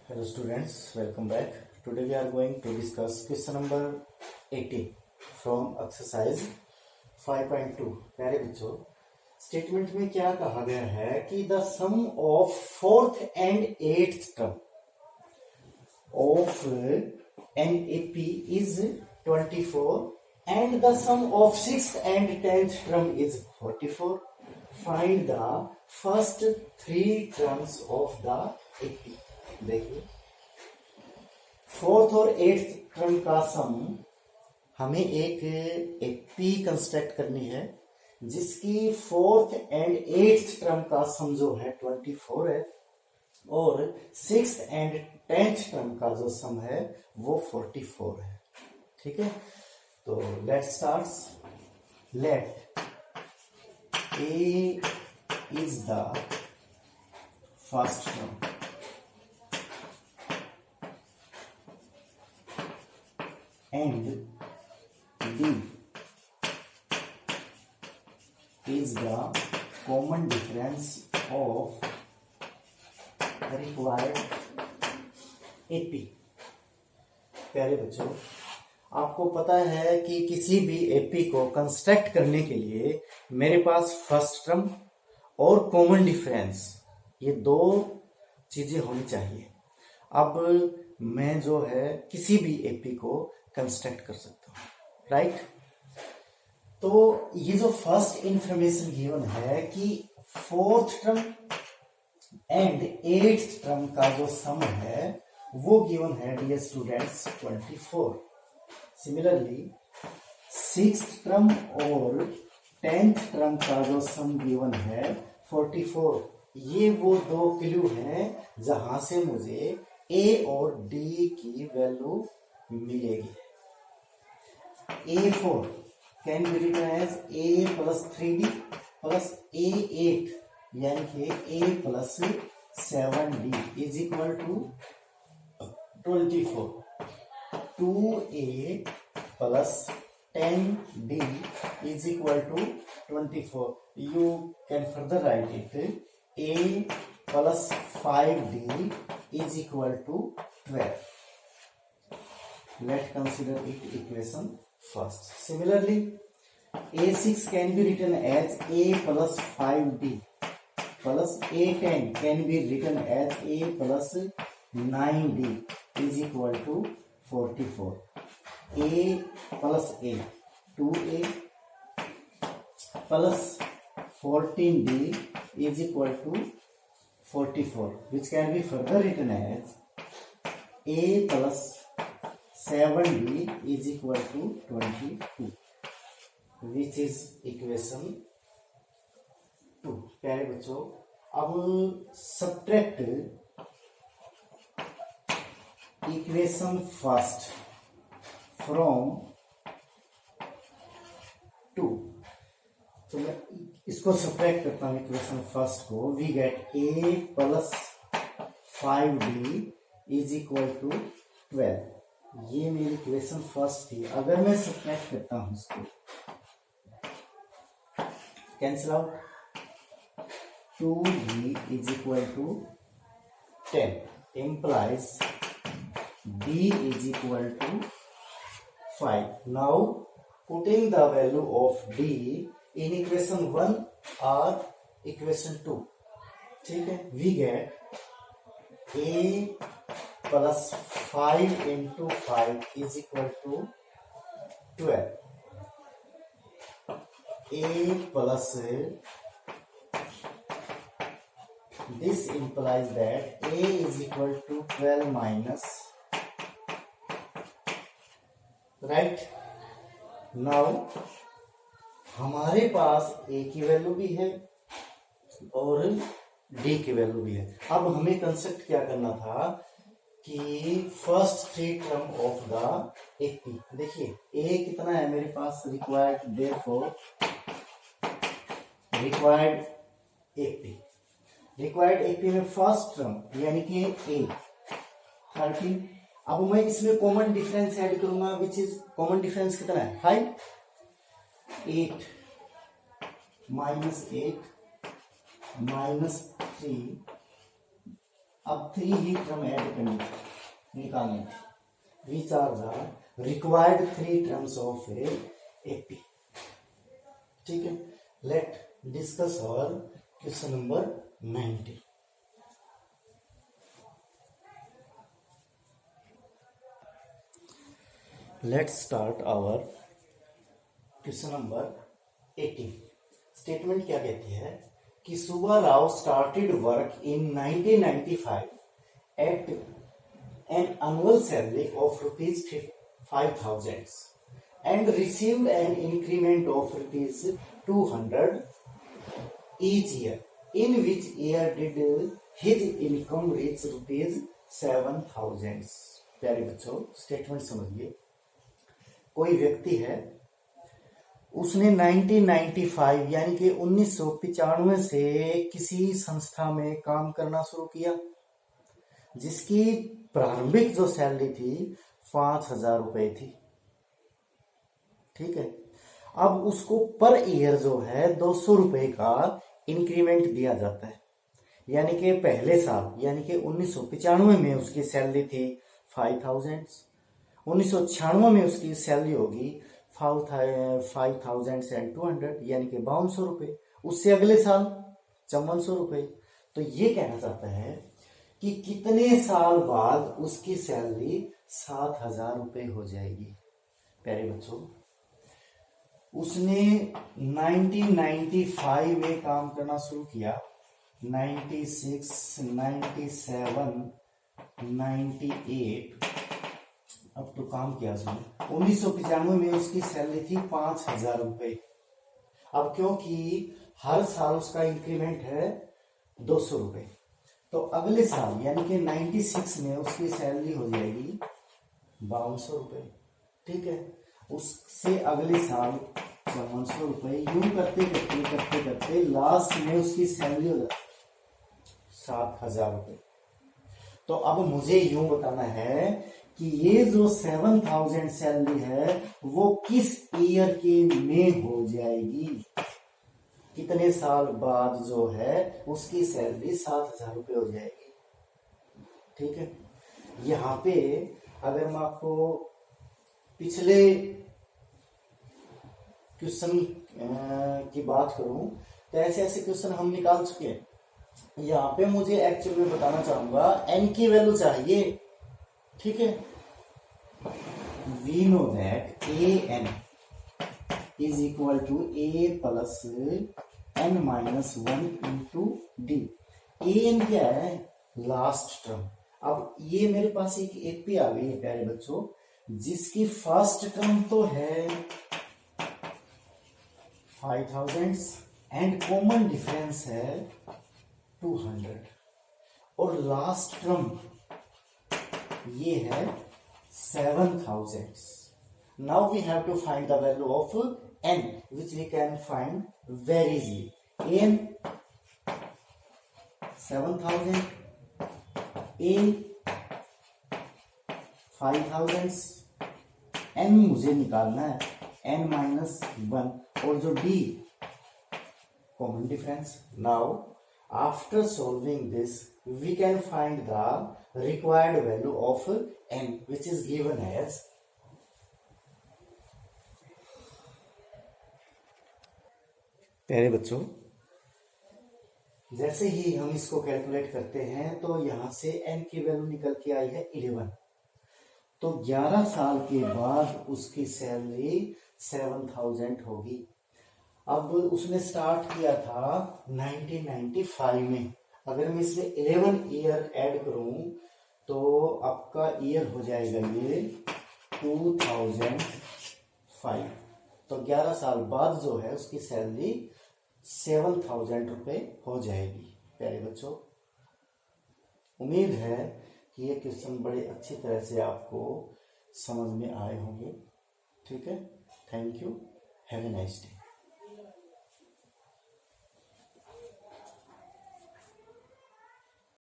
Hello students, welcome back. Today we are going to discuss question number 18 from exercise 5.2. प्यारे बच्चों, statement में क्या कहा गया है कि the sum of fourth and eighth term of an AP is 24 and the sum of sixth and tenth term is 44. Find the first three terms of the AP. देखिए, fourth और एट्थ टर्म का सम हमें एक AP construct करनी है जिसकी fourth and eighth term का सम जो है 24 है और सिक्स्थ एंड टेंथ टर्म का जो सम है वो 44 है। ठीक है, तो let's start. Let A is the first term and D is the common difference of required AP। प्यारे बच्चों, आपको पता है कि किसी भी एपी को कंस्ट्रक्ट करने के लिए मेरे पास फर्स्ट टर्म और कॉमन डिफरेंस ये दो चीजें होनी चाहिए। अब मैं जो है किसी भी एपी को कंस्ट्रक्ट कर सकता हूं, राइट। तो ये जो फर्स्ट इंफॉर्मेशन गिवन है कि fourth term and eighth term का जो सम है वो गिवन है dear students 24। Similarly sixth term और टेंथ टर्म का जो सम गिवन है 44। ये वो दो क्लू हैं जहां से मुझे ए और डी की वैल्यू मिलेगी। A4 can be written as A plus 3D plus A8 यानी कि A plus 7D is equal to 24। 2A plus 10D is equal to 24। You can further write it A plus 5D is equal to 12. Let's consider it equation first. Similarly, A6 can be written as A plus 5D plus A10 can be written as A plus 9D is equal to 44. A plus A 2A plus 14D is equal to 44, which can be further written as A plus 7D is equal to 22, which is equation 2। प्यारे बच्चों, अब subtract equation first from 2। तो मैं इसको subtract करता हूं equation first को। We get A plus 5D is equal to 12। ये मेरी इक्वेशन फर्स्ट थी। अगर मैं सब्ट्रैक्ट करता हूं इसको, cancel out, 2D is equal to 10 implies D is equal to 5। Now putting the value of D in equation 1 or equation 2, ठीक है, we get A plus 5 into 5 is equal to 12। A plus this implies that A is equal to 12 minus, right। now हमारे पास A की value भी है और D की value भी है। अब हमें कंसेप्ट क्या करना था कि first three term of the AP. देखिए A कितना है मेरे पास रिक्वायर्ड, देयरफॉर रिक्वायर्ड एपी में फर्स्ट टर्म यानी कि A 13। अब मैं इसमें कॉमन डिफरेंस ऐड करूंगा, विच इज कॉमन डिफरेंस कितना है 5। 8 माइनस 8 माइनस 3 अब 3 ही टर्म ऐड करनी निकालनी थी। Which are the required 3 terms of a AP. ठीक है, लेट डिस्कस और question number 90। Let's start our question number 18। Statement क्या कहती है कि Subba Rao started work in 1995 at an annual salary of ₹5,000 and received an increment of ₹200 each year. In which year did his income reach ₹7,000? प्यारे बच्चों, statement समझिए। कोई व्यक्ति है, उसने 1995 यानी कि 1995 से किसी संस्था में काम करना शुरू किया, जिसकी प्रारंभिक जो सैलरी थी 5,000 रुपए थी। ठीक है, अब उसको पर ईयर जो है 200 रुपए का इंक्रीमेंट दिया जाता है। यानी कि पहले साल यानी कि 1995 में उसकी सैलरी थी 5,000, 1996 में उसकी सैलरी होगी 5,200 यानी कि 5200 रुपए। उससे अगले साल 5400 रुपए। तो ये कहना चाहता है कि कितने साल बाद उसकी सैलरी 7,000 रुपए हो जाएगी। प्यारे बच्चों, उसने 1995 में काम करना शुरू किया, 96, 97, 98 अब तो काम किया उसने। 1995 में उसकी सैलरी थी 5,000 रुपए। अब क्योंकि हर साल उसका इंक्रीमेंट है 200 रुपए, तो अगले साल यानी कि 96 में उसकी सैलरी हो जाएगी 5200 रुपए। ठीक है, उससे अगले साल 5400 रुपए। यूं करते करते करते करते लास्ट में उसकी सैलरी हो जाती 7,000 रुपए। तो अब मुझे यूं बताना है कि ये जो 7,000 सैलरी है वो किस ईयर के में हो जाएगी, कितने साल बाद जो है उसकी सैलरी 7,000 रुपए हो जाएगी। ठीक है, यहां पे अगर मैं आपको पिछले क्वेश्चन की बात करूं तो ऐसे ऐसे क्वेश्चन हम निकाल चुके हैं। यहां पे मुझे एक्चुअल में बताना चाहूंगा एन की वैल्यू चाहिए। ठीक है, we know that A N is equal to A plus n minus 1 into D. A N क्या है? Last term. अब ये मेरे पास एक एपी आ गई है प्यारे बच्चों, जिसकी फर्स्ट टर्म तो है 5,000 एंड कॉमन डिफरेंस है 200 और लास्ट टर्म ये है 7,000। Now we have to find the value of n which we can find very easily। n 7,000, a 5,000, n मुझे निकालना है n माइनस 1 और जो d common difference. Now after solving this we can find the required value of n which is given as प्यारे बच्चों, जैसे ही हम इसको कैलकुलेट करते हैं तो यहां से n की वैल्यू निकल के आई है 11। तो 11 साल के बाद उसकी सैलरी 7,000 होगी। अब उसने स्टार्ट किया था 1995 में। अगर मैं इसमें 11 ईयर ऐड करूं तो आपका ईयर हो जाएगा ये 2005। तो 11 साल बाद जो है उसकी सैलरी 7,000 रुपए हो जाएगी। प्यारे बच्चों, उम्मीद है कि ये क्वेश्चन बड़े अच्छी तरह से आपको समझ में आए होंगे। ठीक है, thank you, have a nice day.